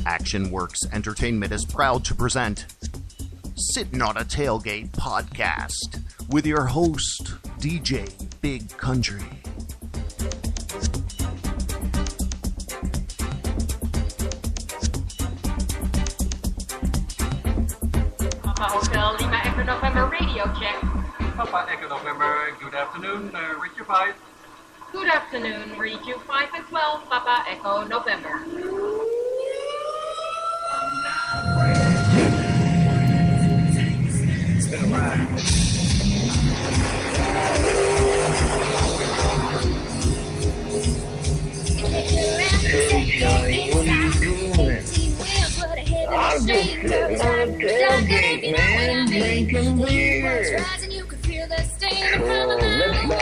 Action Works Entertainment is proud to present Sittin' on a Tailgate podcast with your host, DJ Big Country. Papa Hotel Lima Echo November radio check. Papa Echo November, good afternoon, reach your 5. Good afternoon, read you 5 and 12, Papa Echo November. It's been a ride. Hey Johnny, what are you doing? I'm just sitting on a tailgate, man, drinking beer. Cool, let's go,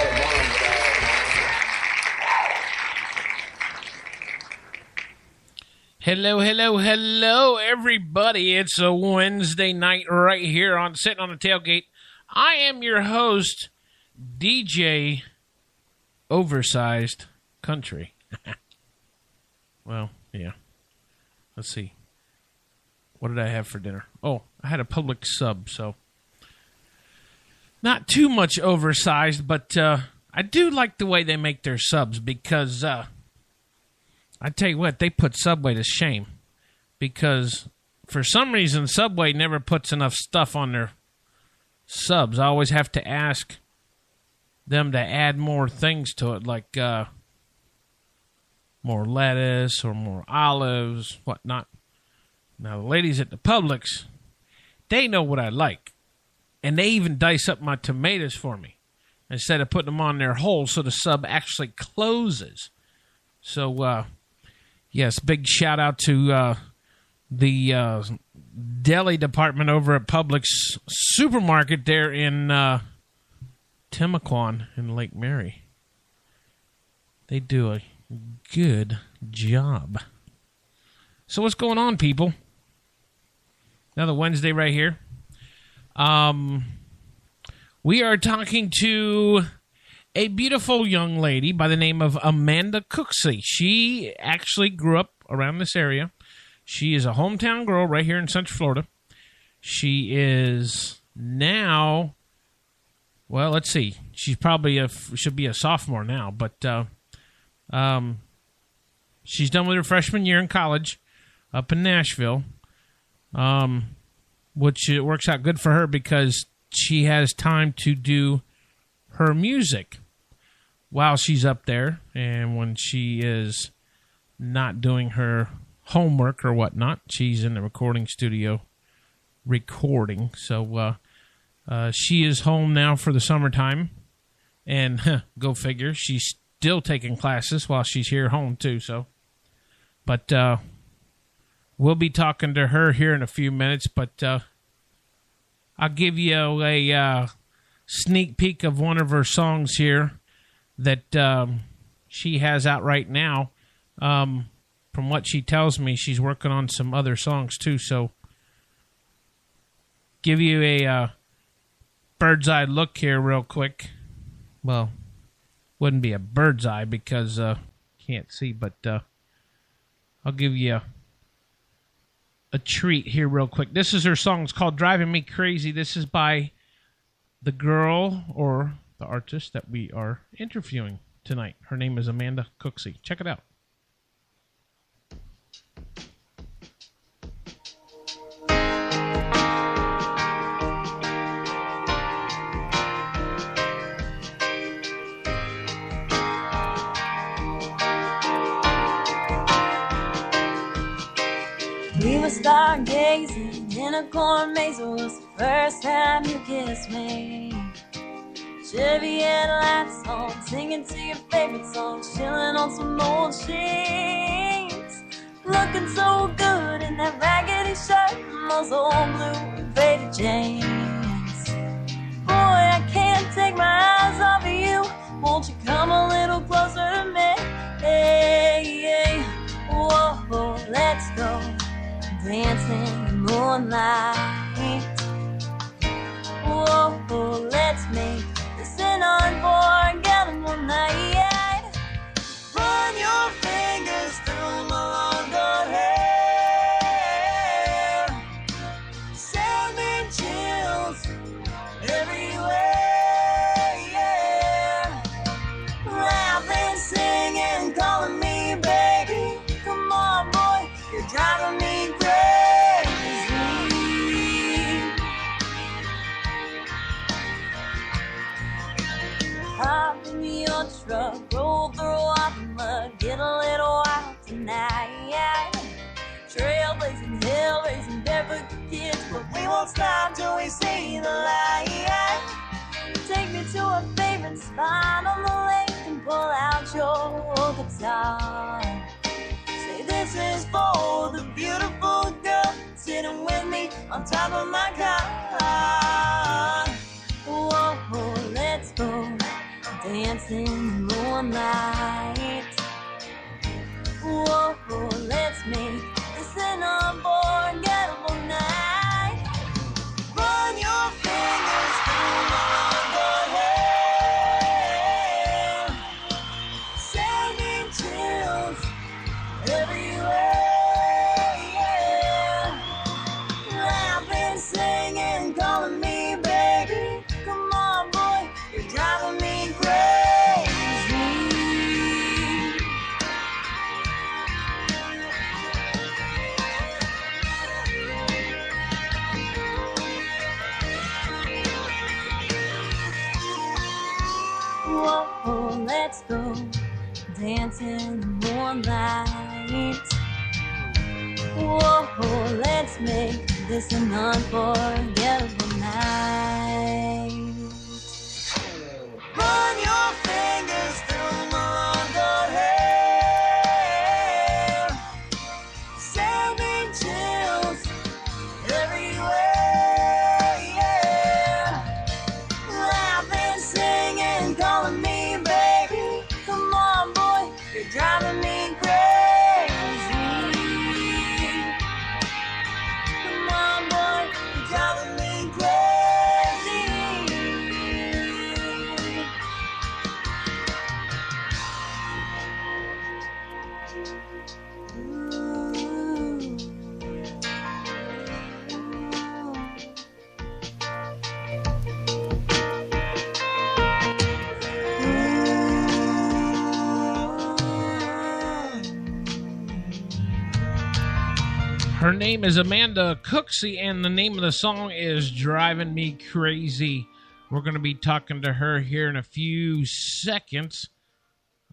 Hello, everybody. It's a Wednesday night right here on Sitting on the Tailgate. I am your host, DJ Oversized Country. Well, yeah. Let's see. What did I have for dinner? Oh, I had a public sub, so not too much oversized, but I do like the way they make their subs because I tell you what, they put Subway to shame because for some reason Subway never puts enough stuff on their subs. I always have to ask them to add more things to it, like more lettuce or more olives, whatnot. Now, the ladies at the Publix, they know what I like, and they even dice up my tomatoes for me instead of putting them on their whole so the sub actually closes. So, yes, big shout out to the deli department over at Publix Supermarket there in Timaquan in Lake Mary. They do a good job. So what's going on, people? Another Wednesday right here. We are talking to a beautiful young lady by the name of Amanda Cooksey. She actually grew up around this area. She is a hometown girl right here in Central Florida. She is now, well, let's see. She's probably should be a sophomore now, but she's done with her freshman year in college up in Nashville, which it works out good for her because she has time to do her music while she's up there and when she is not doing her homework or whatnot. She's in the recording studio recording. So she is home now for the summertime. And go figure, she's still taking classes while she's here home too. So, but we'll be talking to her here in a few minutes. But I'll give you a sneak peek of one of her songs here that she has out right now. From what she tells me, she's working on some other songs too. So give you a bird's eye look here real quick. Well, wouldn't be a bird's eye because can't see, but I'll give you a treat here real quick. This is her song. It's called Driving Me Crazy. This is by the girl or the artist that we are interviewing tonight. Her name is Amanda Cooksey. Check it out. We were stargazing in a corn maze. It was the first time you kissed me. Chevy headlights on, singing to your favorite songs, chilling on some old sheets. Looking so good in that raggedy shirt and those old blue faded jeans. Boy, I can't take my eyes off of you. Won't you come a little closer to me? Hey, hey. Whoa, let's go dancing in the moonlight. Whoa, let's make this an unforgettable night. Run your fingers through my long dark hair. in your truck, roll through all the mud, get a little wild tonight. Trailblazing, hell raising, barefoot kids, but we won't stop till we see the light. Take me to a favorite spot on the lake and pull out your guitar. Say this is for the beautiful girl sitting with me on top of my car. Whoa, let's go dancing in the moonlight. Whoa, let's make this an unforgettable night. Run your fingers through my good hair, sending chills everywhere. Laughing, singing, calling me baby. Come on, boy, you're driving me crazy. Whoa, let's go dancing in the moonlight. Whoa, let's make this an unforgettable night. Run your fingers through my good hair, sending chills everywhere. Laughing, singing, calling me baby. Come on, boy, you're driving me crazy. Come on, boy, you're driving me crazy. Her name is Amanda Cooksey, and the name of the song is Driving Me Crazy. We're going to be talking to her here in a few seconds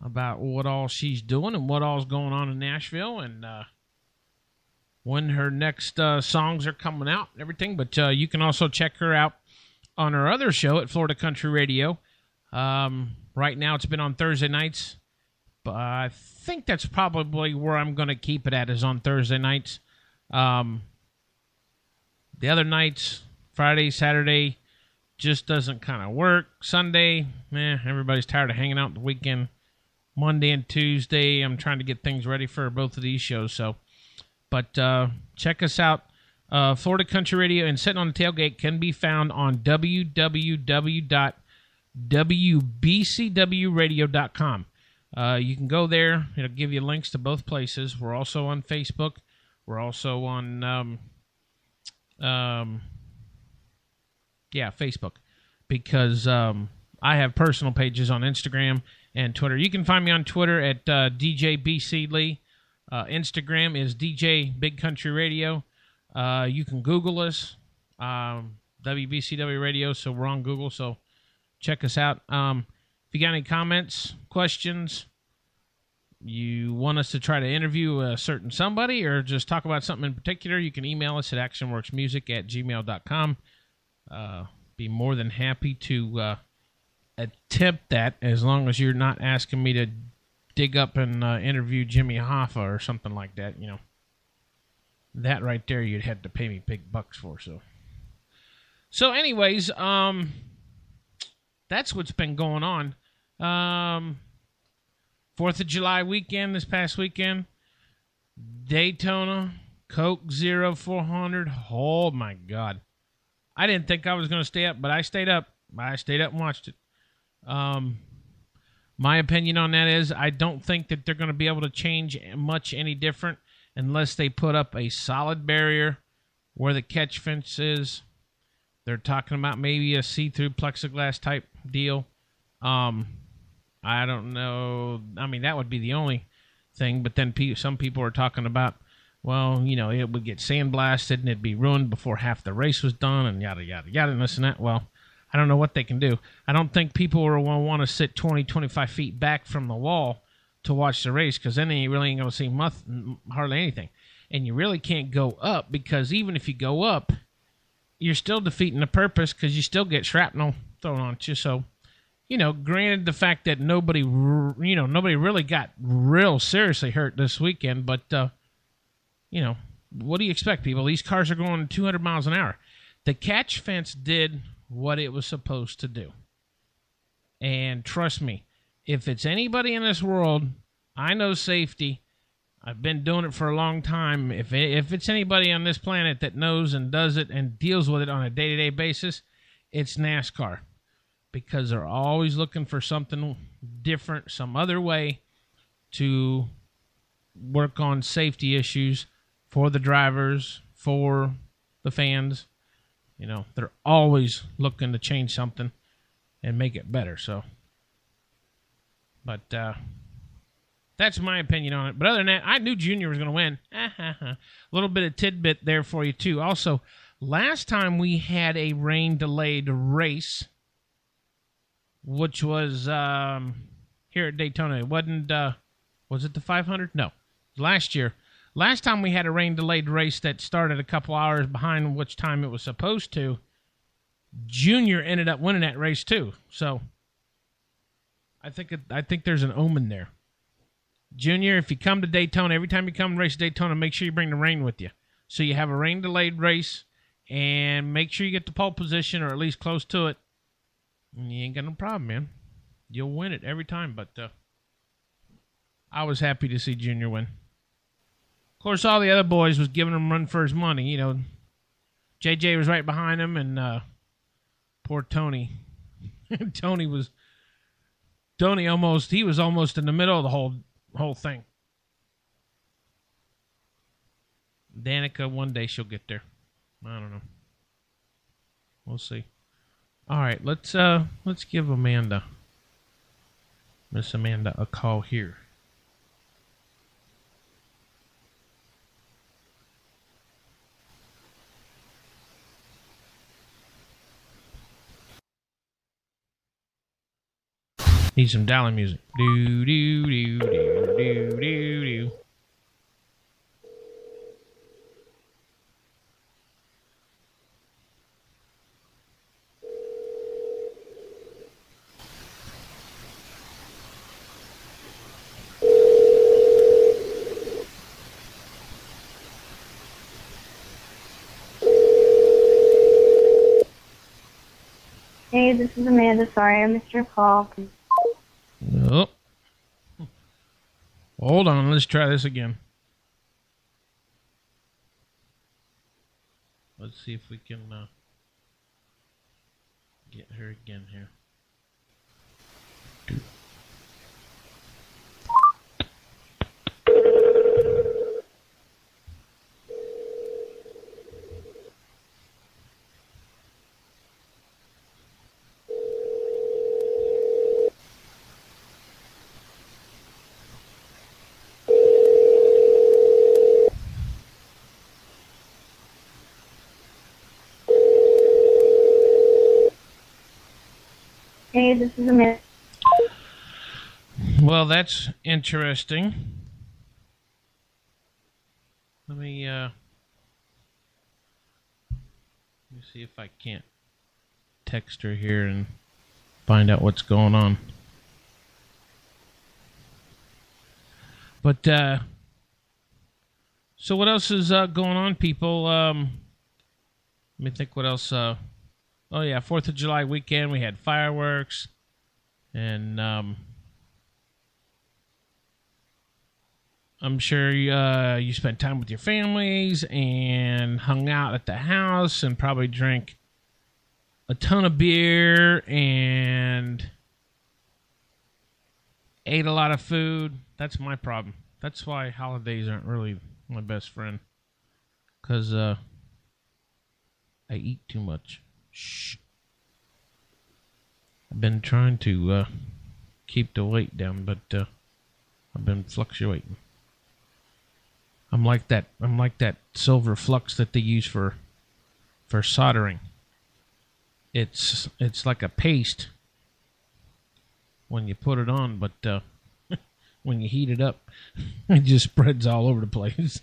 about what all she's doing and what all's going on in Nashville and when her next songs are coming out and everything. But you can also check her out on her other show at Florida Country Radio. Right now it's been on Thursday nights, but I think that's probably where I'm going to keep it at, is on Thursday nights. The other nights, Friday, Saturday, just doesn't kind of work. Sunday, everybody's tired of hanging out the weekend. Monday and Tuesday, I'm trying to get things ready for both of these shows. But check us out. Florida Country Radio and Sitting on the Tailgate can be found on www.wbcwradio.com. You can go there. It'll give you links to both places. We're also on Facebook. We're also on, Facebook, because I have personal pages on Instagram and Twitter. You can find me on Twitter at DJ BC Lee. Instagram is DJ Big Country Radio. You can Google us, WBCW Radio, so we're on Google, so check us out. If you got any comments, questions, you want us to try to interview a certain somebody or just talk about something in particular, you can email us at actionworksmusic@gmail.com. Be more than happy to attempt that, as long as you're not asking me to dig up and interview Jimmy Hoffa or something like that. You know, that right there you'd have to pay me big bucks for. So anyways, that's what's been going on. 4th of July weekend, this past weekend, Daytona, Coke Zero 400. Oh, my God. I didn't think I was going to stay up, but I stayed up. I stayed up and watched it. My opinion on that is I don't think that they're going to be able to change much any different unless they put up a solid barrier where the catch fence is. They're talking about maybe a see-through plexiglass type deal. I don't know. I mean, that would be the only thing. But then some people are talking about, well, you know, it would get sandblasted and it'd be ruined before half the race was done and yada, yada, yada, and this and that. Well, I don't know what they can do. I don't think people will want to sit 20, 25 feet back from the wall to watch the race, because then you really ain't going to see hardly anything. And you really can't go up, because even if you go up, you're still defeating the purpose, because you still get shrapnel thrown on you. So, granted the fact that nobody really got real seriously hurt this weekend, but, what do you expect, people? These cars are going 200 miles an hour. The catch fence did what it was supposed to do. And trust me, if it's anybody in this world, I know safety. I've been doing it for a long time. If it's anybody on this planet that knows and does it and deals with it on a day-to-day basis, it's NASCAR. Because they're always looking for something different, some other way to work on safety issues for the drivers, for the fans. They're always looking to change something and make it better. So, but that's my opinion on it. But other than that, I knew Junior was going to win. A little bit of tidbit there for you, too. Also, last time we had a rain-delayed race, which was here at Daytona. It wasn't, was it the 500? No, last year. Last time we had a rain-delayed race that started a couple hours behind which time it was supposed to, Junior ended up winning that race too. So I think there's an omen there. Junior, if you come to Daytona, every time you come to race Daytona, make sure you bring the rain with you. So you have a rain-delayed race, and make sure you get the pole position or at least close to it. And you ain't got no problem, man. You'll win it every time. But I was happy to see Junior win. Of course, all the other boys was giving him a run for his money. JJ was right behind him, and poor Tony. Tony was almost in the middle of the whole thing. Danica, one day she'll get there. I don't know. We'll see. All right, let's give Miss Amanda, a call here. Need some dialing music. Do do do do do do do. Hey, this is Amanda. Sorry I missed your call. Oh. Hold on, let's try this again. Let's see if we can get her again here. Hey, this is Amanda. Well, that's interesting. Let me see if I can't text her here and find out what's going on. But so what else is going on, people? Let me think what else. Oh, yeah, 4th of July weekend, we had fireworks, and I'm sure you spent time with your families and hung out at the house and probably drank a ton of beer and ate a lot of food. That's my problem. That's why holidays aren't really my best friend, because I eat too much. Shh. I've been trying to keep the weight down, but I've been fluctuating. I'm like that silver flux that they use for soldering. it's like a paste when you put it on, but when you heat it up, it just spreads all over the place.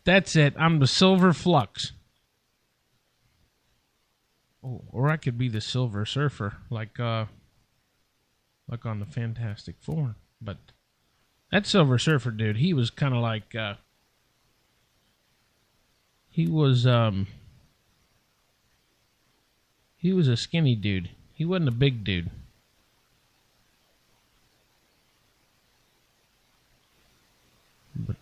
That's it. I'm the Silver Flux. Oh, or I could be the Silver Surfer, like on the Fantastic Four. But that Silver Surfer dude, he was kind of like he was a skinny dude. He wasn't a big dude. But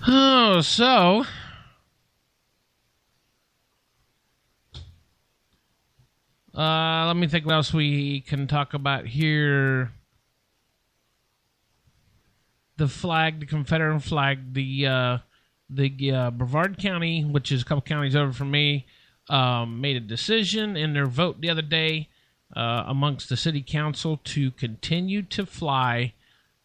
oh, so let me think what else we can talk about here. The flag, the Confederate flag, the Brevard County, which is a couple counties over from me, made a decision in their vote the other day amongst the city council to continue to fly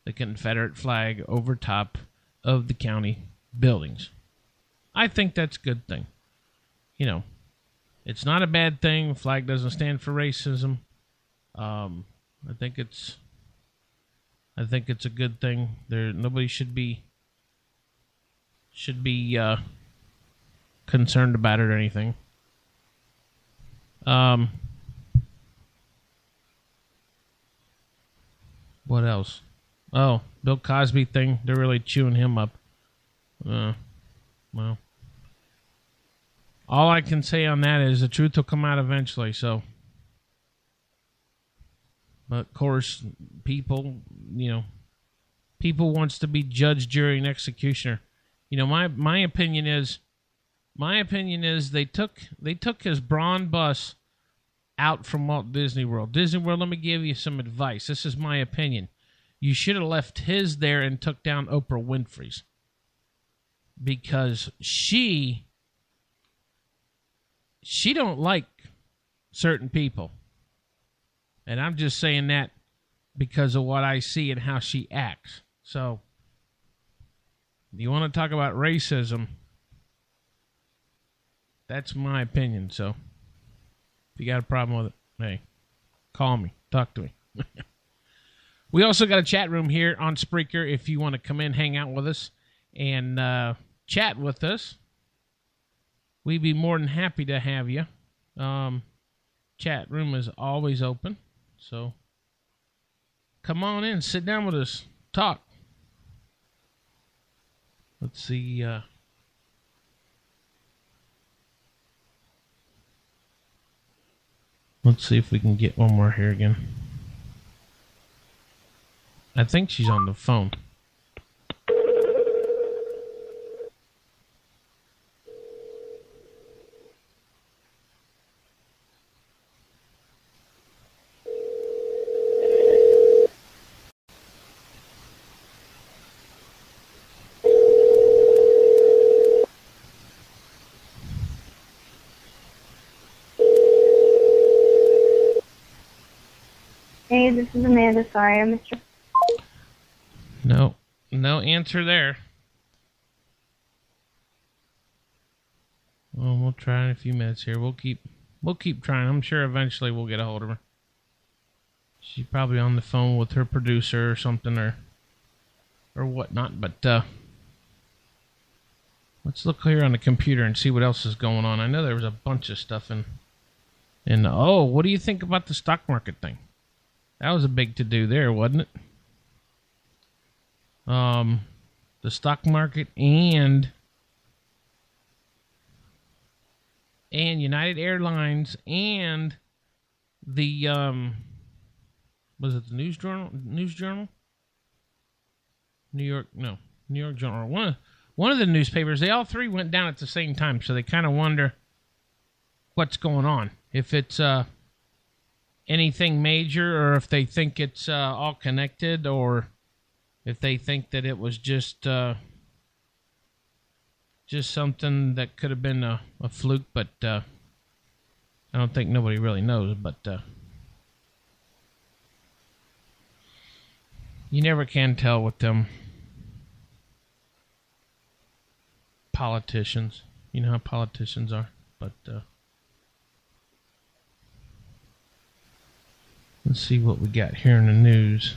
the Confederate flag over top of the county buildings. I think that's a good thing. You know, it's not a bad thing. The flag doesn't stand for racism. I think it's a good thing. Nobody should be concerned about it or anything. What else? Oh, Bill Cosby thing. They're really chewing him up. Well, all I can say on that is the truth will come out eventually. So, but of course, people wants to be judge, jury, and executioner. You know, my opinion is they took his Braun bus out from Walt Disney World. Disney World, let me give you some advice. This is my opinion. You should have left his there and took down Oprah Winfrey's. Because she don't like certain people. And I'm just saying that because of what I see and how she acts. So, you want to talk about racism? That's my opinion. So, if you got a problem with it, hey, call me. Talk to me. We also got a chat room here on Spreaker if you want to come in, hang out with us, and chat with us. We'd be more than happy to have you. Chat room is always open. So, come on in, sit down with us, talk. Let's see. Let's see if we can get one more here again. I think she's on the phone. Hey, this is Amanda. Sorry, I missed your... No answer there. Well, we'll try in a few minutes here. We'll keep trying. I'm sure eventually we'll get a hold of her. She's probably on the phone with her producer or something or whatnot. But let's look here on the computer and see what else is going on. I know there was a bunch of stuff in. Oh, what do you think about the stock market thing? That was a big to-do there, wasn't it? The stock market and United Airlines and the was it the News Journal? New York Journal. One of the newspapers. They all three went down at the same time, so they kind of wonder what's going on. If it's anything major, or if they think it's all connected, or if they think that it was just something that could have been a fluke, but I don't think nobody really knows. But You never can tell with them politicians. You know how politicians are. But let's see what we got here in the news.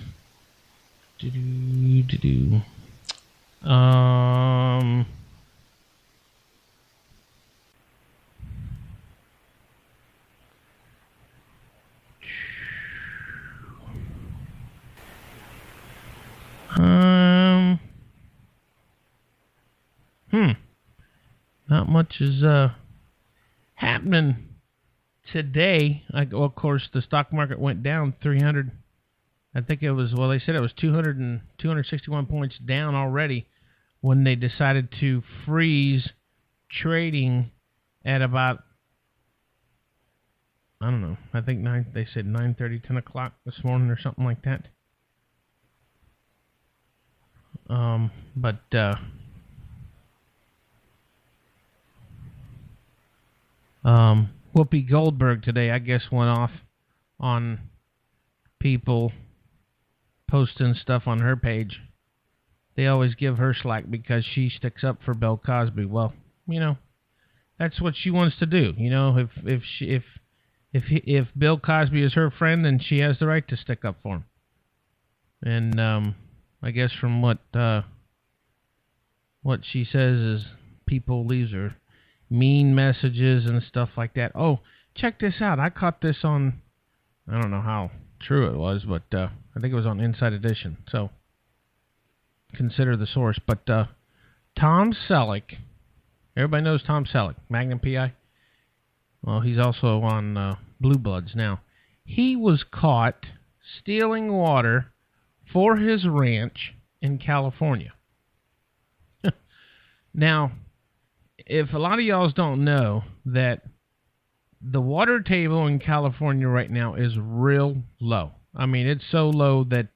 Not much is happening today. Of course, the stock market went down 300. I think it was, well, they said it was 261 points down already when they decided to freeze trading at about, I don't know, I think they said 9:30, 10 o'clock this morning or something like that. Whoopi Goldberg today, I guess, went off on people posting stuff on her page. They always give her slack because she sticks up for Bill Cosby. Well, you know, that's what she wants to do. You know, if Bill Cosby is her friend, then she has the right to stick up for him. And I guess from what she says is people leaves her mean messages and stuff like that. Oh, check this out. I caught this on, I don't know how true it was, but I think it was on Inside Edition. So consider the source. But Tom Selleck, everybody knows Tom Selleck, Magnum PI. Well, he's also on Blue Bloods now. He was caught stealing water for his ranch in California. Now, if a lot of y'all don't know that the water table in California right now is real low. I mean, it's so low that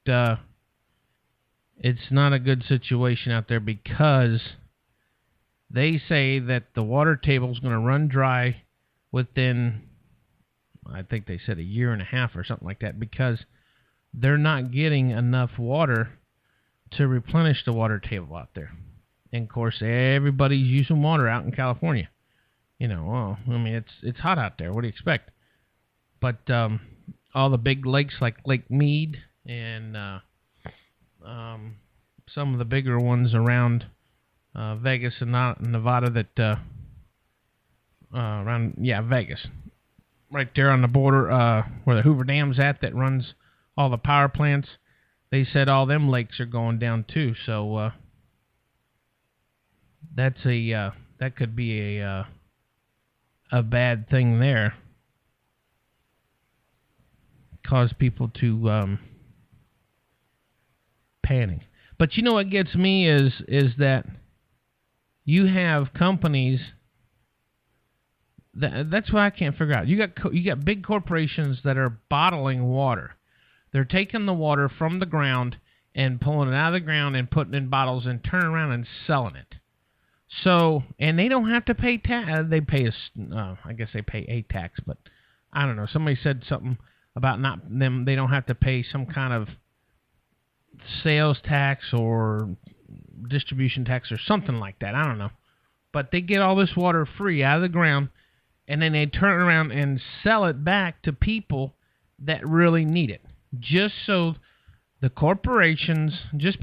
it's not a good situation out there because they say that the water table is going to run dry within, I think they said, a year and a half or something like that, because they're not getting enough water to replenish the water table out there. And of course, everybody's using water out in California. You know, well, I mean, it's hot out there. What do you expect? But all the big lakes like Lake Mead and some of the bigger ones around Vegas and Nevada that Vegas, right there on the border where the Hoover Dam's at, that runs all the power plants. They said all them lakes are going down too. So that could be a bad thing there. Cause people to panic. But you know what gets me is that you have companies that's what I can't figure out. You got big corporations that are bottling water. They're taking the water from the ground and pulling it out of the ground and putting it in bottles and turning around and selling it. So, and they don't have to pay tax. They pay I guess they pay a tax, but I don't know. Somebody said something about they don't have to pay some kind of sales tax or distribution tax or something like that. I don't know. But they get all this water free out of the ground, and then they turn around and sell it back to people that really need it. Just so the corporations, just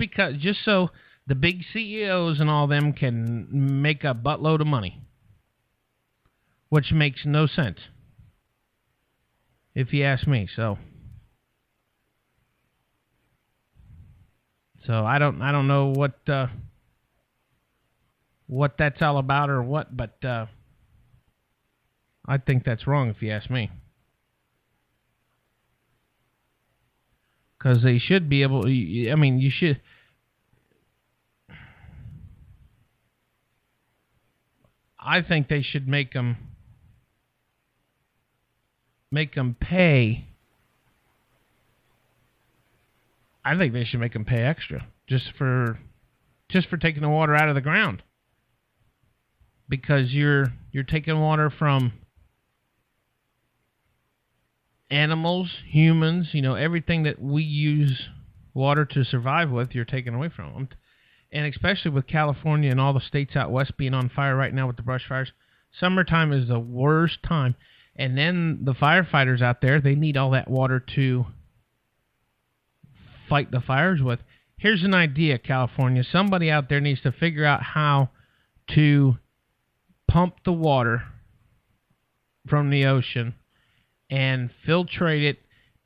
so the big CEOs and all them can make a buttload of money. Which makes no sense, if you ask me. So I don't know what that's all about or what, but I think that's wrong, if you ask me. Because they should be able. I mean, you should. I think they should make them pay. I think they should make them pay extra just for taking the water out of the ground, because you're taking water from animals, humans, everything that we use water to survive with, you're taking away from them. And especially with California and all the states out west being on fire right now with the brush fires, summertime is the worst time. And then the firefighters out there, they need all that water to fight the fires with. Here's an idea, California. Somebody out there needs to figure out how to pump the water from the ocean and filtrate it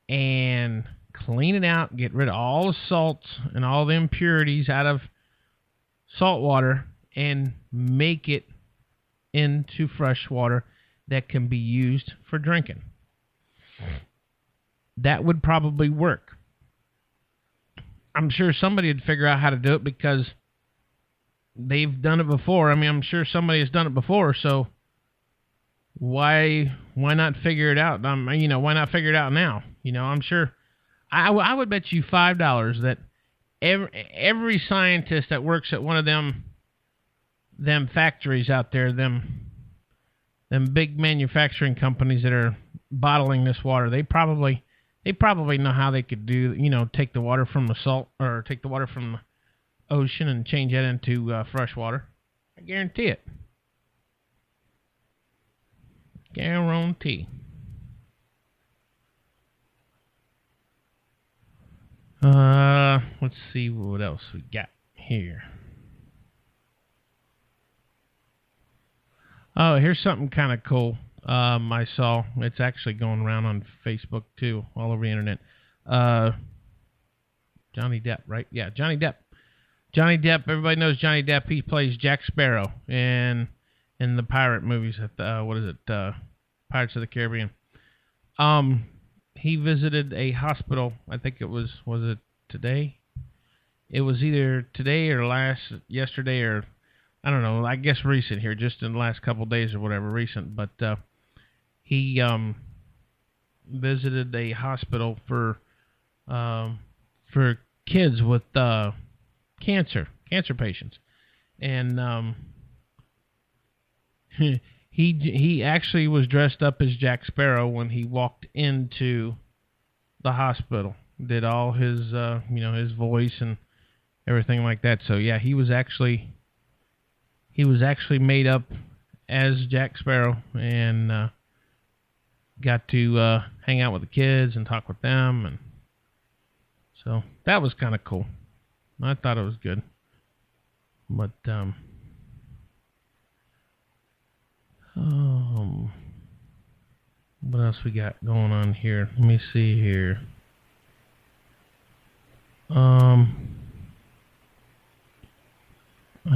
and clean it out, get rid of all the salts and all the impurities out of salt water and make it into fresh water that can be used for drinking. That would probably work. I'm sure somebody would figure out how to do it because they've done it before. I mean, I'm sure somebody has done it before, so why not figure it out? Why not figure it out now? I'm sure. I would bet you $5 that every scientist that works at one of them factories out there, them big manufacturing companies that are bottling this water, they probably know how they could do, take the water from the salt or take the water from the ocean and change that into fresh water. I guarantee it. Guarantee. Let's see what else we got here. Oh, here's something kind of cool. I saw. It's actually going around on Facebook too, all over the internet. Johnny Depp, right? Yeah, Johnny Depp. Johnny Depp. Everybody knows Johnny Depp. He plays Jack Sparrow in the pirate movies. Pirates of the Caribbean. He visited a hospital. I think it was it today? It was either today or yesterday or I don't know. I guess recent here, just in the last couple of days or whatever, recent. But he visited a hospital for kids with cancer patients, and he actually was dressed up as Jack Sparrow when he walked into the hospital. Did all his his voice and everything like that. So yeah, he was actually made up as Jack Sparrow and got to hang out with the kids and talk with them, and so that was kind of cool. I thought it was good. But what else we got going on here? Let me see here. I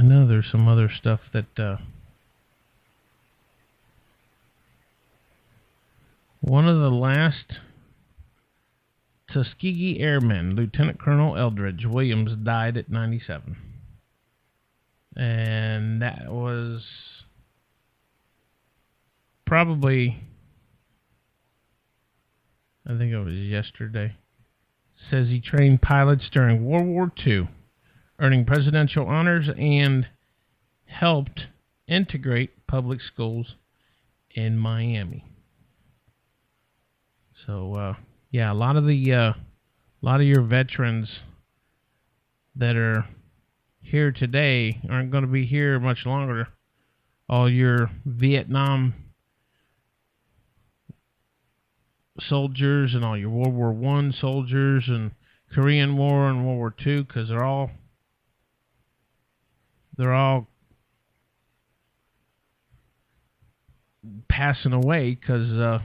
know there's some other stuff that one of the last Tuskegee Airmen, Lieutenant Colonel Eldridge Williams, died at 97. And that was probably, I think it was yesterday. Says he trained pilots during World War II, earning presidential honors, and helped integrate public schools in Miami. So, yeah, a lot of your veterans that are here today aren't going to be here much longer. All your Vietnam soldiers and all your World War I soldiers and Korean War and World War II, because they're all passing away, because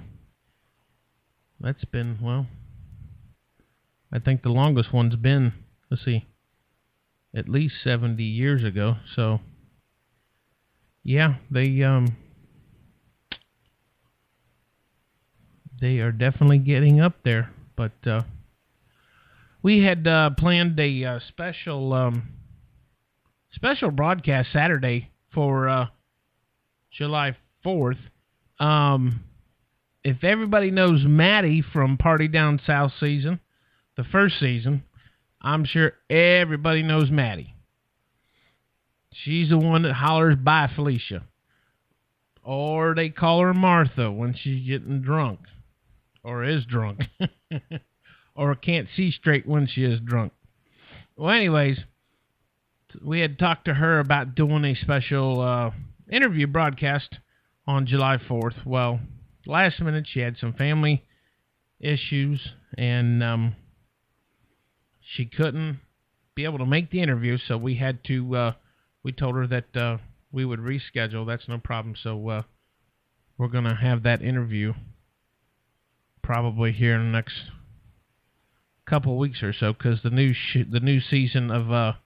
that's been, well, I think the longest one's been, let's see, at least 70 years ago. So yeah, they are definitely getting up there. But we had planned a special broadcast Saturday for July 4th. If everybody knows Maddie from Party Down South season, the first season, I'm sure everybody knows Maddie. She's the one that hollers, "Bye, Felicia." Or they call her Martha when she's getting drunk. Or is drunk. Or can't see straight when she is drunk. Well, anyways, we had talked to her about doing a special interview broadcast on July 4th. Well, last minute she had some family issues, and she couldn't be able to make the interview, so we had to, we told her that we would reschedule. That's no problem. So we're going to have that interview probably here in the next couple of weeks or so, because the new season of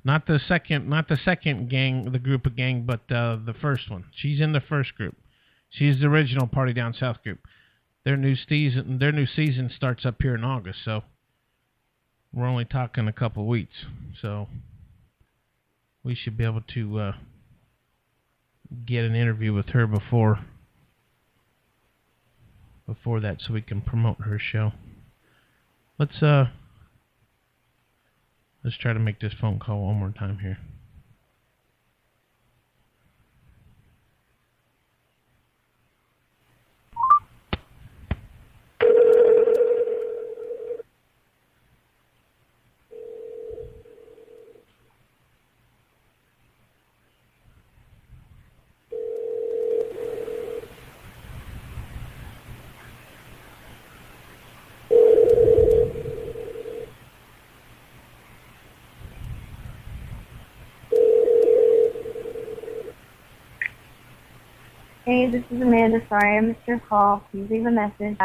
not the second gang, the group of gang, but the first one. She's in the first group. She's the original Party Down South group. Their new season starts up here in August, so we're only talking a couple of weeks. So we should be able to get an interview with her before that, so we can promote her show. Let's try to make this phone call one more time here. Hey, this is Amanda. Sorry I missed your call. Please leave a message.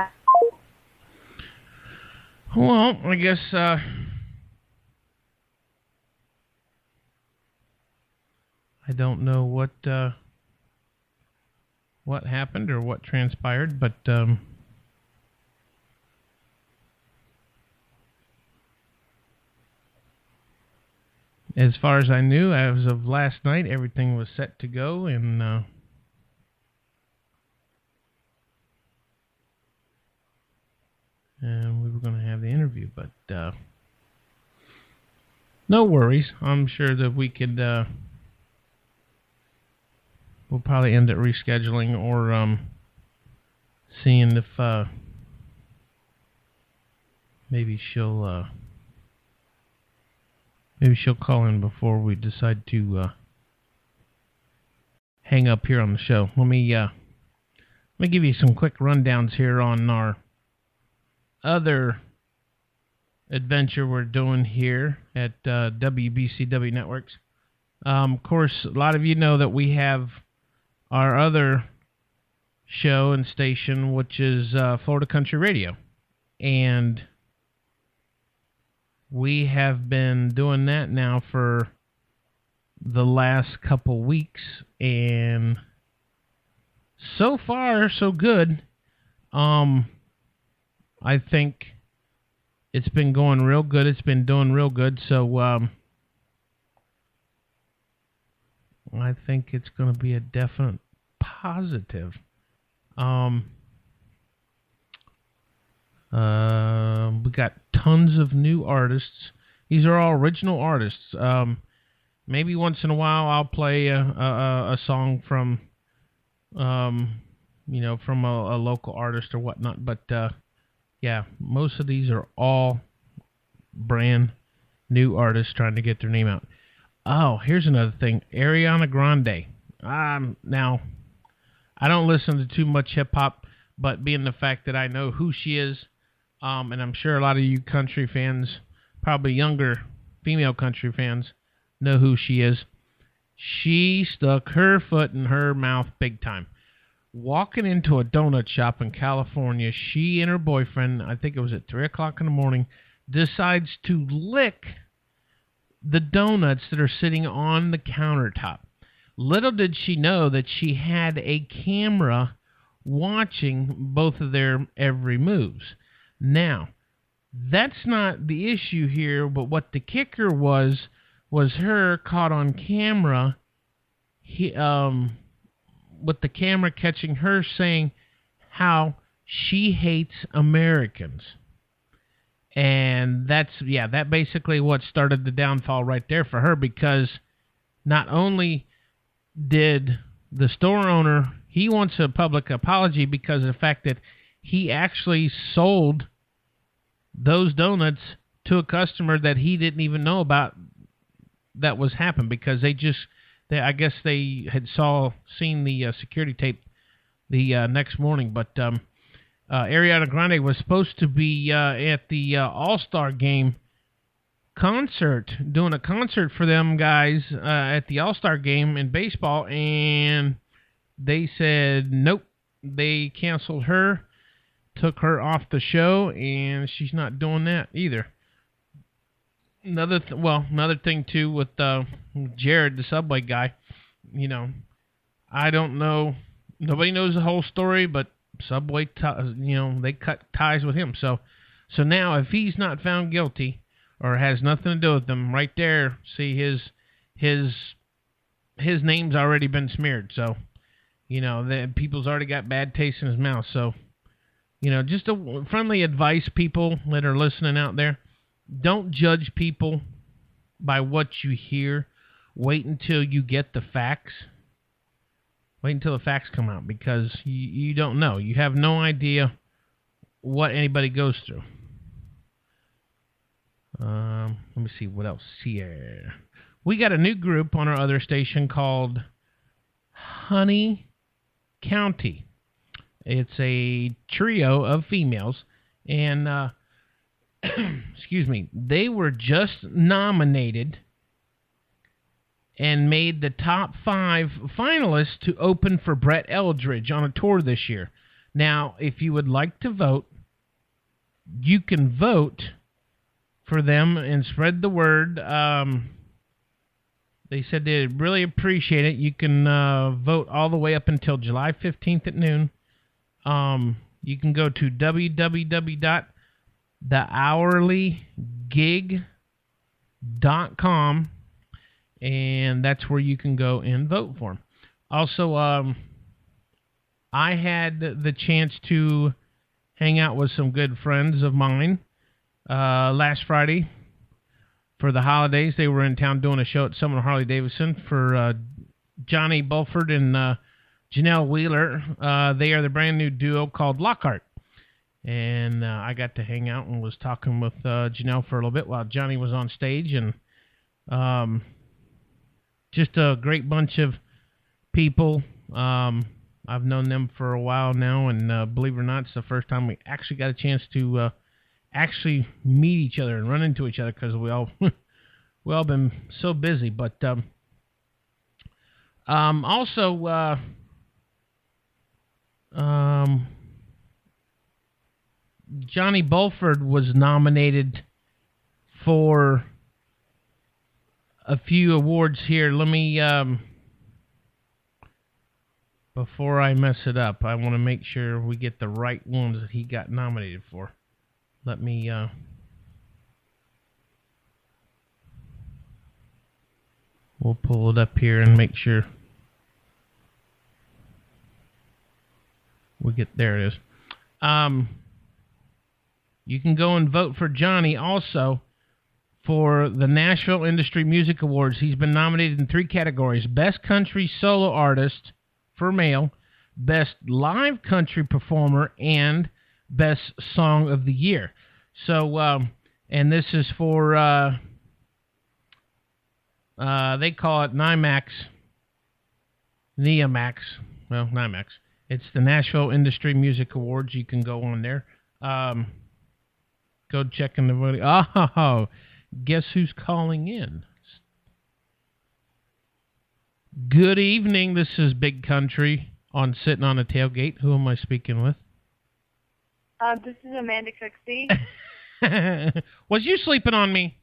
Well, I guess I don't know what happened or what transpired, but as far as I knew, as of last night, everything was set to go, and we were going to have the interview, but no worries. I'm sure that we could, we'll probably end up rescheduling or seeing if maybe she'll call in before we decide to hang up here on the show. Let me give you some quick rundowns here on our other adventure we're doing here at WBCW Networks. Of course, a lot of you know that we have our other show and station, which is Florida Country Radio. And we have been doing that now for the last couple weeks, and so far, so good. I think it's been going real good. It's been doing real good. So I think it's going to be a definite positive. We got tons of new artists. These are all original artists. Maybe once in a while I'll play a song from, from a local artist or whatnot. But yeah, most of these are all brand new artists trying to get their name out. Oh, here's another thing. Ariana Grande. Now, I don't listen to too much hip-hop, but being the fact that I know who she is, and I'm sure a lot of you country fans, probably younger female country fans, know who she is. She stuck her foot in her mouth big time. Walking into a donut shop in California, she and her boyfriend, I think it was at 3 o'clock in the morning, decides to lick the donuts that are sitting on the countertop. Little did she know that she had a camera watching both of their every moves. Now, that's not the issue here, but what the kicker was her caught on camera, with the camera catching her saying how she hates Americans. And that basically what started the downfall right there for her, because not only did the store owner, he wants a public apology because of the fact that he actually sold those donuts to a customer that he didn't even know about that was happened, because I guess they had seen the security tape the next morning. But Ariana Grande was supposed to be at the All-Star Game concert, doing a concert for them guys at the All-Star Game in baseball, and they said nope. They canceled her, took her off the show, and she's not doing that either. Another thing too with Jared, the Subway guy. I don't know. Nobody knows the whole story, but Subway, they cut ties with him. So now, if he's not found guilty or has nothing to do with them, right there, see his name's already been smeared. So, the people's already got bad taste in his mouth. So, just a friendly advice, people that are listening out there. Don't judge people by what you hear. Wait until you get the facts. Wait until the facts come out, because you don't know. You have no idea what anybody goes through. Let me see what else here. We got a new group on our other station called Honey County. It's a trio of females, and excuse me, they were just nominated and made the top 5 finalists to open for Brett Eldridge on a tour this year. Now, if you would like to vote, you can vote for them and spread the word. They said they'd really appreciate it. You can vote all the way up until July 15th at noon. You can go to www.thehourlygig.com, and that's where you can go and vote for them. Also, I had the chance to hang out with some good friends of mine last Friday for the holidays. They were in town doing a show at Summer Harley-Davidson for Johnny Bulford and Janelle Wheeler. They are the brand new duo called Lockhart. And I got to hang out and was talking with Janelle for a little bit while Johnny was on stage. And just a great bunch of people. I've known them for a while now, and believe it or not, it's the first time we actually got a chance to actually meet each other and run into each other, because we all been so busy. But also Johnny Bulford was nominated for a few awards here. Let me, before I mess it up, I want to make sure we get the right ones that he got nominated for. Let me, we'll pull it up here and make sure we get, there it is. You can go and vote for Johnny also for the Nashville Industry Music Awards. He's been nominated in 3 categories: Best Country Solo Artist for Male, Best Live Country Performer, and Best Song of the Year. So, and this is for, they call it NYMAX. Well, NYMAX. It's the Nashville Industry Music Awards. You can go on there. Go check in the voting. Oh, guess who's calling in? Good evening. This is Big Country on Sitting on a Tailgate. Who am I speaking with? This is Amanda Cooksey. Was you sleeping on me?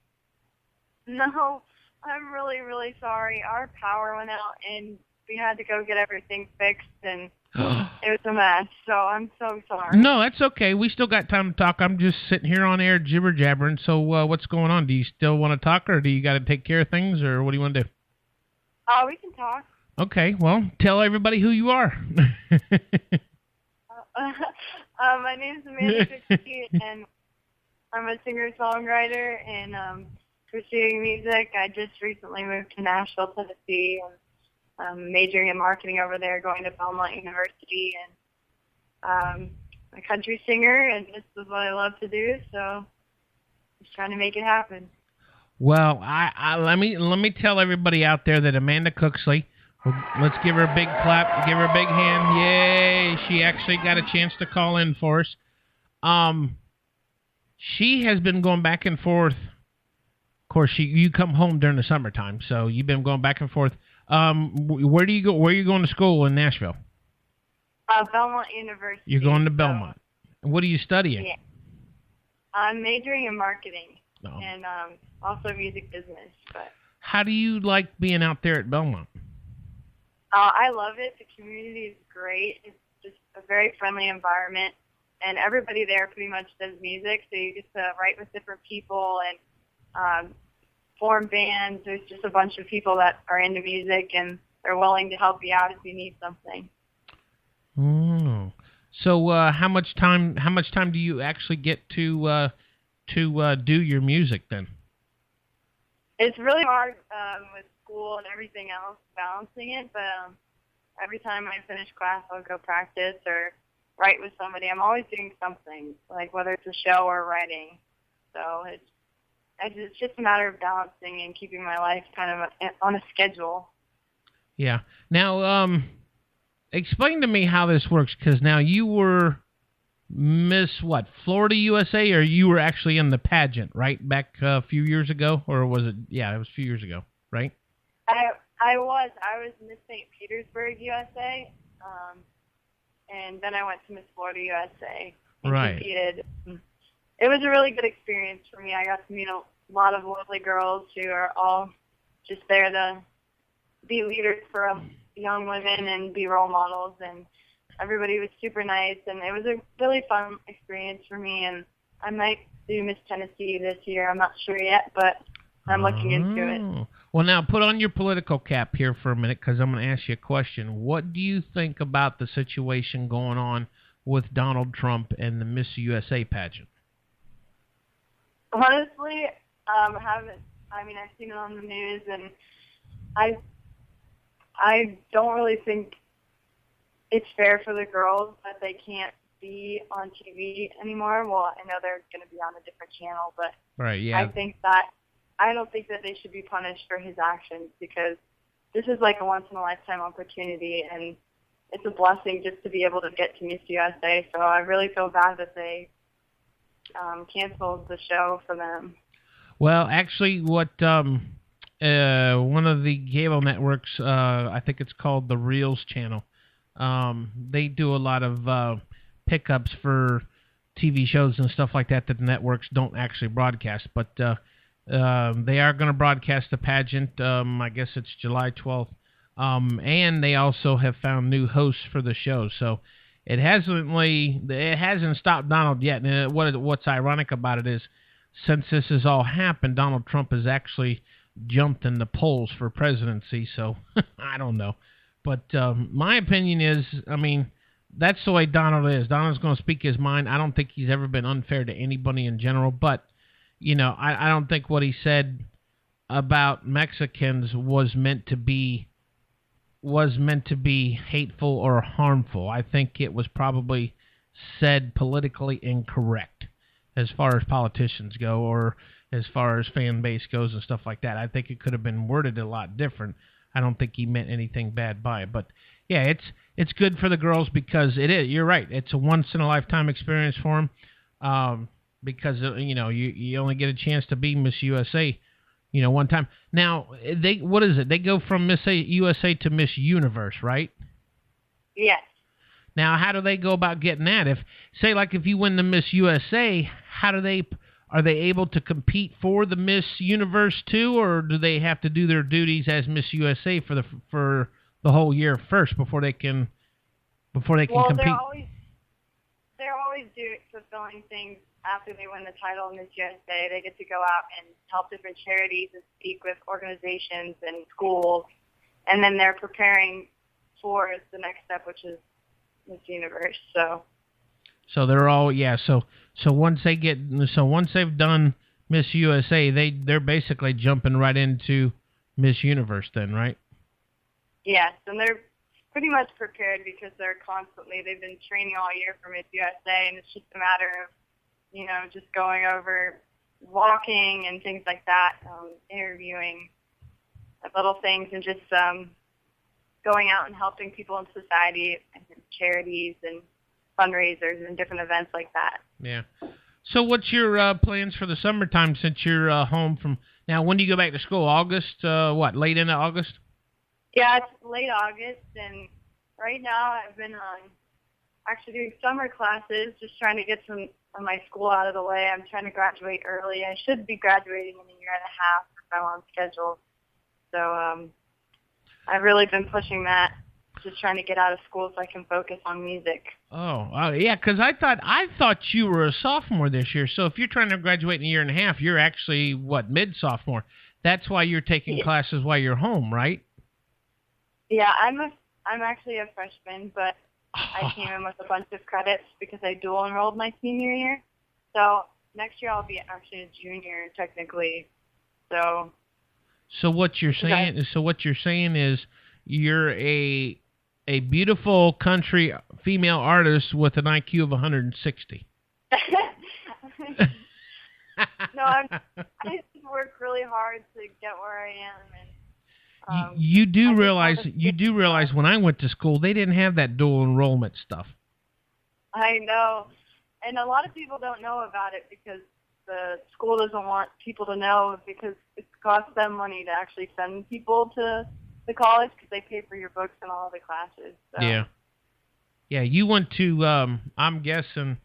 No, I'm really, really sorry. Our power went out, and we had to go get everything fixed, and it was a mess, so I'm so sorry. No, that's okay. We still got time to talk. I'm just sitting here on air jibber-jabbering. So what's going on? Do you still want to talk, or do you got to take care of things, or what do you want to do? We can talk. Okay, well, tell everybody who you are. My name is Amanda Cooksey, and I'm a singer-songwriter and pursuing music. I just recently moved to Nashville, Tennessee, and I'm majoring in marketing over there, going to Belmont University, and I'm a country singer, and this is what I love to do, so just trying to make it happen. Well, let me tell everybody out there that Amanda Cooksley, let's give her a big clap, give her a big hand. Yay! She actually got a chance to call in for us. She has been going back and forth. Of course, you come home during the summertime, so you've been going back and forth. Where do you go? Where are you going to school in Nashville? Belmont University. You're going to Belmont. So, what are you studying? Yeah. I'm majoring in marketing Oh. and also music business. But how do you like being out there at Belmont? I love it. The community is great. It's just a very friendly environment, and everybody there pretty much does music, so you get to write with different people and form bands. There's just a bunch of people that are into music, and they're willing to help you out if you need something. Oh, so how much time do you actually get to do your music then? It's really hard with school and everything else, balancing it, but every time I finish class, I'll go practice or write with somebody. I'm always doing something, like whether it's a show or writing. So it's just a matter of balancing and keeping my life kind of on a schedule. Yeah. Now, explain to me how this works, because now you were Miss Florida USA, or you were actually in the pageant, right, back a few years ago, or was it? Yeah, it was a few years ago, right? I was Miss St. Petersburg USA, and then I went to Miss Florida USA and competed. It was a really good experience for me. I got to meet a lot of lovely girls who are all just there to be leaders for young women and be role models, and everybody was super nice, and it was a really fun experience for me, and I might do Miss Tennessee this year. I'm not sure yet, but I'm looking into it. Well, now put on your political cap here for a minute, because I'm going to ask you a question. What do you think about the situation going on with Donald Trump and the Miss USA pageant? Honestly, I haven't. I mean, I've seen it on the news, and I don't really think it's fair for the girls that they can't be on TV anymore. Well, I know they're going to be on a different channel, but right, yeah. I don't think that they should be punished for his actions, because this is like a once-in-a-lifetime opportunity, and it's a blessing just to be able to get to Miss USA. So I really feel bad that they canceled the show for them. Well, actually, what one of the cable networks, I think it's called the Reels channel, they do a lot of pickups for TV shows and stuff like that the networks don't actually broadcast, but they are going to broadcast the pageant. I guess it's July 12th, and they also have found new hosts for the show. So it hasn't stopped Donald yet. And what's ironic about it is, since this has all happened, Donald Trump has actually jumped in the polls for presidency. So I don't know. But my opinion is, I mean, that's the way Donald is. Donald's going to speak his mind. I don't think he's ever been unfair to anybody in general. But, you know, I don't think what he said about Mexicans was meant to be hateful or harmful. I think it was probably said politically incorrect as far as politicians go, or as far as fan base goes and stuff like that. I think it could have been worded a lot different. I don't think he meant anything bad by it. But yeah, it's good for the girls, because it is. You're right. It's a once in a lifetime experience for them, because you know you only get a chance to be Miss USA, you know, one time. Now what is it? They go from Miss USA to Miss Universe, right? Yes. Now, how do they go about getting that? If you win the Miss USA, are they able to compete for the Miss Universe too, or do they have to do their duties as Miss USA for the whole year first before they can compete? They're always fulfilling things after they win the title in Miss USA. They get to go out and help different charities and speak with organizations and schools, and then they're preparing for the next step, which is Miss Universe. So they're all So once they've done Miss USA, they're basically jumping right into Miss Universe then, right? Yes, and they're pretty much prepared, because they've been training all year for Miss USA, and it's just a matter of, you know, just going over walking and things like that, interviewing little things, and just going out and helping people in society and charities and fundraisers and different events like that. Yeah. So what's your plans for the summertime since you're home from... Now, when do you go back to school? August? Late into August? Yeah, it's late August, and right now I've been actually doing summer classes, just trying to get some of my school out of the way. I'm trying to graduate early. I should be graduating in a year and a half if I'm on schedule. So I've really been pushing that, just trying to get out of school so I can focus on music. Oh, yeah, because I thought you were a sophomore this year. So if you're trying to graduate in a year and a half, you're actually, mid-sophomore. That's why you're taking classes while you're home, right? Yeah, I'm actually a freshman, but I came in with a bunch of credits because I dual enrolled my senior year. So next year I'll be actually a junior technically. So what you're saying is you're a beautiful country female artist with an IQ of 160. No, I just work really hard to get where I am, and you do realize when I went to school they didn't have that dual enrollment stuff. I know, and a lot of people don't know about it because the school doesn't want people to know, because it costs them money to actually send people to the college because they pay for your books and all the classes. So. Yeah. You went to. I'm guessing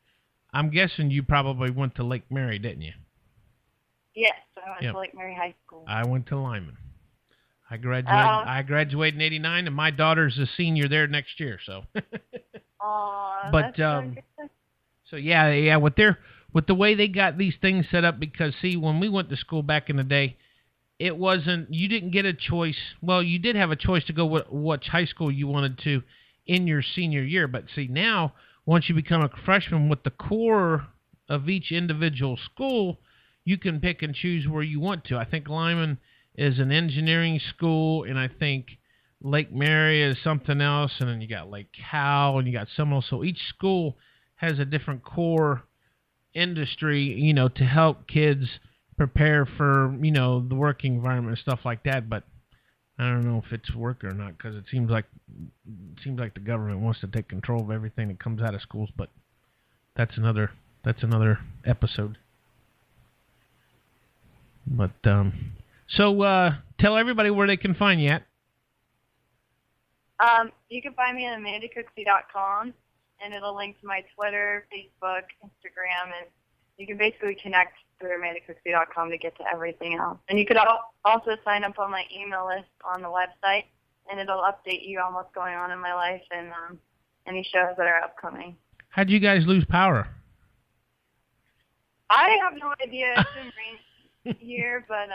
you probably went to Lake Mary, didn't you? Yes, I went to Lake Mary High School. I went to Lyman. I graduated in '89, and my daughter's a senior there next year. So. But so yeah, with the way they got these things set up, because see, when we went to school back in the day, it wasn't, you didn't get a choice. Well, you did have a choice to go which high school you wanted to in your senior year. But see, now, once you become a freshman with the core of each individual school, you can pick and choose where you want to. I think Lyman is an engineering school, and I think Lake Mary is something else, and then you got Lake Cal, and you got Seminole. So each school has a different core industry, to help kids prepare for, the working environment and stuff like that. But I don't know if it's work or not, because it seems like the government wants to take control of everything that comes out of schools. But that's another episode. But so tell everybody where they can find you at. You can find me at amandacooksey.com, and it'll link to my Twitter, Facebook, Instagram, and you can basically connect through amandacooksey.com to get to everything else. And you could also sign up on my email list on the website, and it'll update you on what's going on in my life and any shows that are upcoming. How'd you guys lose power? I have no idea. It's been raining here, but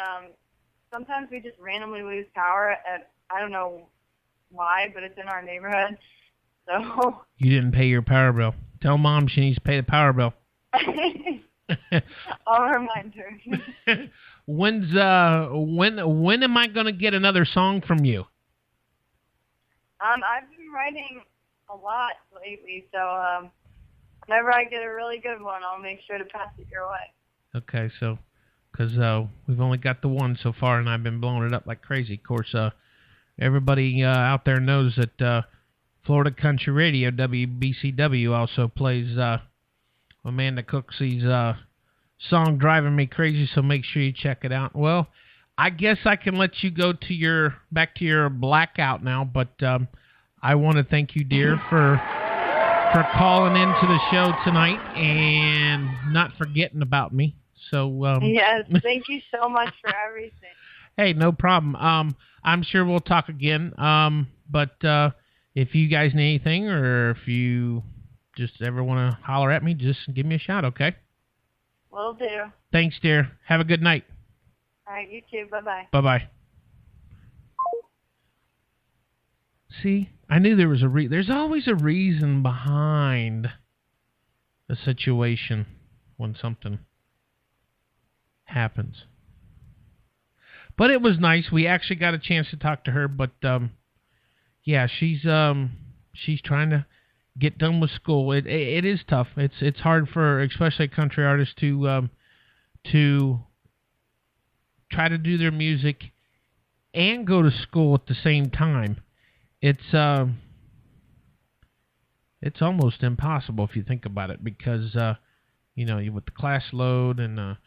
sometimes we just randomly lose power at, I don't know why, but it's in our neighborhood. So you didn't pay your power bill. Tell Mom she needs to pay the power bill. I'll remind her. When am I going to get another song from you? I've been writing a lot lately, so whenever I get a really good one, I'll make sure to pass it your way. Okay, so because we've only got the one so far, and I've been blowing it up like crazy. Of course, everybody out there knows that Florida Country Radio, WBCW, also plays Amanda Cooksey's song "Driving Me Crazy," so make sure you check it out. Well, I guess I can let you go to back to your blackout now, but I want to thank you, dear, for calling into the show tonight and not forgetting about me. So yes, thank you so much for everything. Hey, no problem. I'm sure we'll talk again. But if you guys need anything, or if you just ever want to holler at me, just give me a shout, okay? Will do. Thanks, dear. Have a good night. All right, you too. Bye-bye. Bye-bye. See, I knew there was there's always a reason behind a situation when something happens. But it was nice. We actually got a chance to talk to her, but yeah, she's trying to get done with school. It is tough. It's hard for especially country artists to to try to do their music and go to school at the same time. It's almost impossible if you think about it, because you know, with the class load and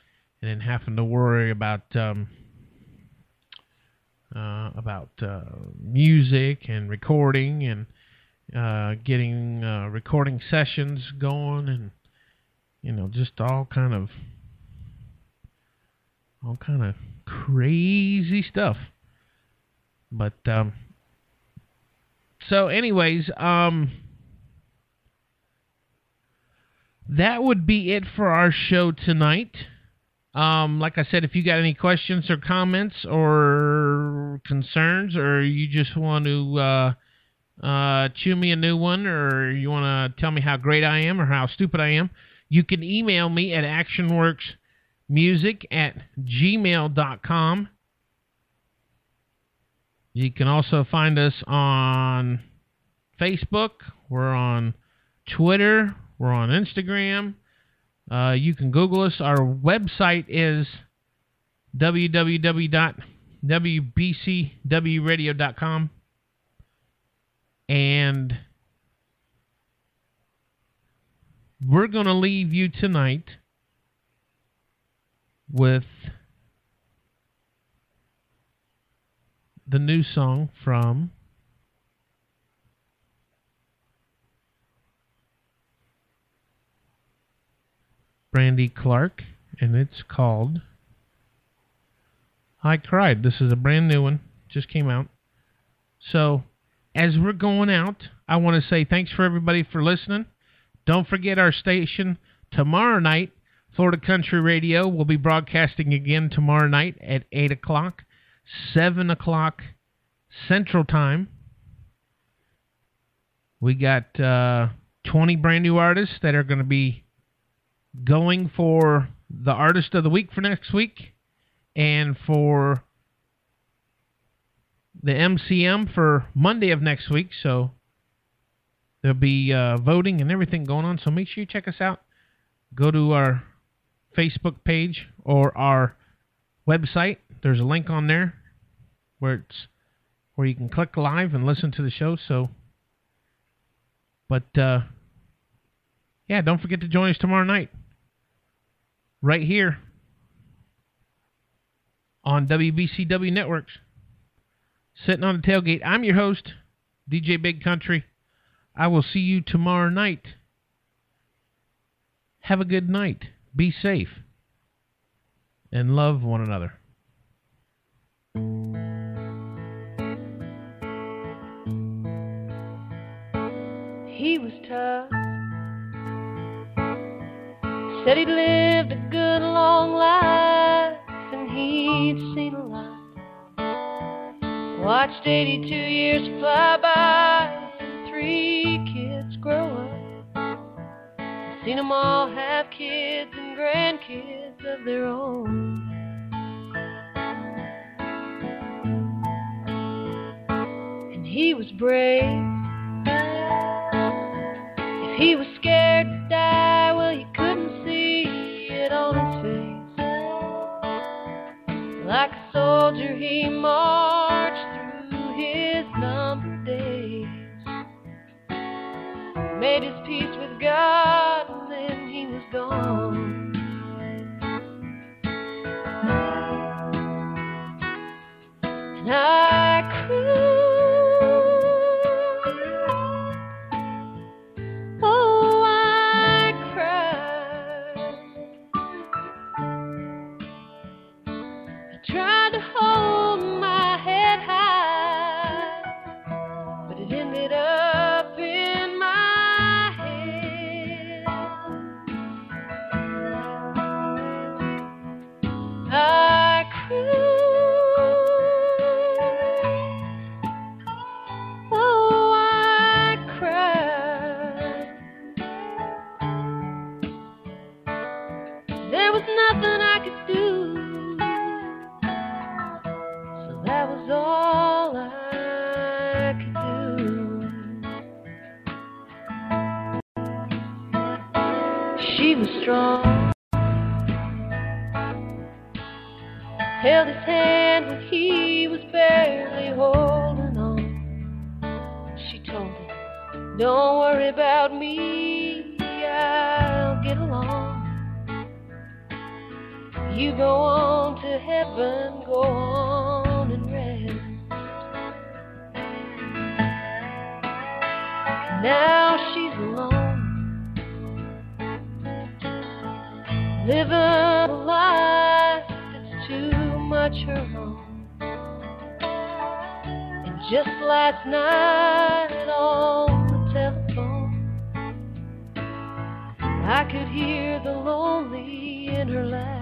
then having to worry about music and recording and getting recording sessions going, and you know, just all kind of crazy stuff. But so anyways, that would be it for our show tonight. Like I said, if you got any questions or comments or concerns, or you just want to chew me a new one, or you want to tell me how great I am or how stupid I am, you can email me at actionworksmusic@gmail.com. You can also find us on Facebook. We're on Twitter. We're on Instagram. You can Google us. Our website is www.wbcwradio.com. And we're going to leave you tonight with the new song from Brandy Clark, and it's called I Cried. This is a brand new one, just came out. So, as we're going out, I want to say thanks for everybody for listening. Don't forget our station tomorrow night, Florida Country Radio, will be broadcasting again tomorrow night at 8 o'clock, 7 o'clock Central Time. We got 20 brand new artists that are going to be going for the Artist of the Week for next week, and for the MCM for Monday of next week. So there'll be voting and everything going on. So make sure you check us out. Go to our Facebook page or our website. There's a link on there where you can click live and listen to the show. So, but yeah, don't forget to join us tomorrow night, right here on WBCW Networks, Sitting on the Tailgate. I'm your host, DJ Big Country. I will see you tomorrow night. Have a good night. Be safe. And love one another. He was tough. Said he'd lived a good long life and he'd seen a lot. Watched 82 years fly by and 3 kids grow up. Seen them all have kids and grandkids of their own. And he was brave. If he was scared to die, well, you couldn't see it on his face. Like a soldier, he marched through his numbered days. Made his peace with God, and then he was gone. And I cried. Oh, I cried. I tried to hold my head high, but it ended up in my head. I cried. Oh, I cried. There was nothing I could do, so that was all I could do. She was strong. held his hand when he was barely holding on. She told him, don't worry about me, I'll get along. You go on to heaven, go on and rest. Now she's alone, living a life that's too much her own. And just last night on the telephone, I could hear the lonely in her laugh.